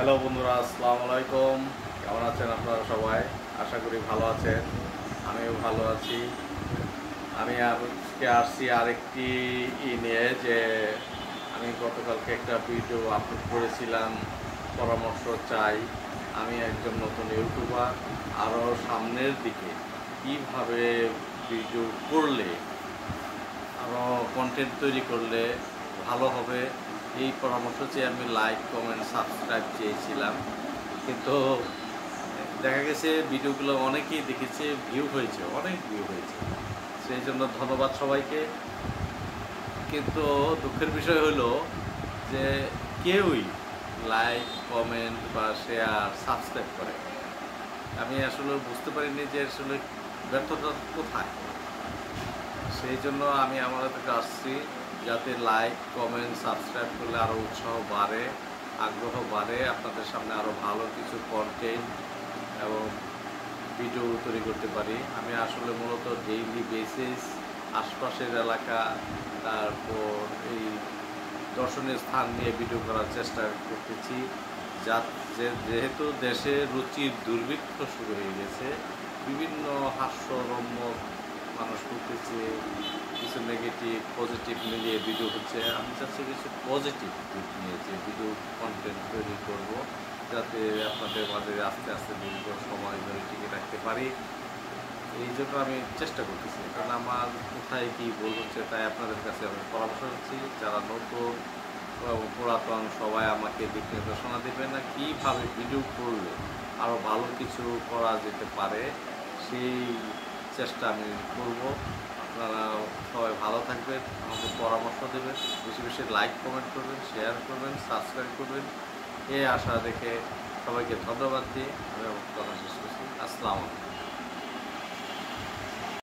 Hello বন্ধুরা, আসসালামু আলাইকুম। কেমন আছেন আপনারা সবাই? আশা করি ভালো আছেন। আমিও ভালো আছি। আমি আজকে আসছি আরেকটি নিয়ে যে আমি গতকালকে একটা ভিডিও আপলোড করেছিলাম, পরামর্শ চাই। আমি একজন নতুন ইউটিউবার, আরও সামনের দিকে কিভাবে ভিডিও করলে, আরও কন্টেন্ট তৈরি করলে ভালো হবে, এই পরামর্শ চেয়ে আমি লাইক, কমেন্ট, সাবস্ক্রাইব চেয়েছিলাম। কিন্তু দেখা গেছে ভিডিওগুলো অনেকেই দেখেছে, ভিউ হয়েছে, অনেক ভিউ হয়েছে। সেই জন্য ধন্যবাদ সবাইকে। কিন্তু দুঃখের বিষয় হলো যে কেউই লাইক, কমেন্ট বা শেয়ার, সাবস্ক্রাইব করে। আমি আসলে বুঝতে পারিনি যে আসলে ব্যর্থতা কোথায়। সেই জন্য আমি আমাদের কাছে আসছি, যাতে লাইক, কমেন্ট, সাবস্ক্রাইব করলে আরও উৎসাহ বাড়ে, আগ্রহ বাড়ে, আপনাদের সামনে আরও ভালো কিছু কন্টেন্ট এবং ভিডিও তৈরি করতে পারি। আমি আসলে মূলত ডেইলি বেসিস আশপাশের এলাকা, তারপর এই দর্শনীয় স্থান নিয়ে ভিডিও করার চেষ্টা করতেছি। যা যেহেতু দেশে রুচির দুর্ভিক্ষ শুরু হয়ে গেছে, বিভিন্ন হাস্যরম্য মানুষ করতেছে, কিছু নেগেটিভ পজিটিভ মিলিয়ে ভিডিও হচ্ছে। আমি চাচ্ছি কিছু পজিটিভ দিক নিয়ে যে ভিডিও কন্টেন্ট তৈরি করব, যাতে আপনাদের মাঝে আস্তে আস্তে দীর্ঘ সময় ধরে টিকে রাখতে পারি। এই জন্য আমি চেষ্টা করতেছি, কারণ আমার কোথায় কী ভুল হচ্ছে তাই আপনাদের কাছে আমি পরামর্শ দিচ্ছি। যারা নতুন এবং পুরাতন সবাই আমাকে দিক নির্দেশনা দেবেন না, কীভাবে ভিডিও করলে আরও ভালো কিছু করা যেতে পারে, সেই চেষ্টা আমি করব। আপনারা সবাই ভালো থাকবেন, আমাকে পরামর্শ দেবেন, বেশি বেশি লাইক, কমেন্ট করবেন, শেয়ার করবেন, সাবস্ক্রাইব করবেন, এই আশা রেখে সবাইকে ধন্যবাদ দিয়ে আমি আমার কথা শেষ করছি। আসসালামু আলাইকুম।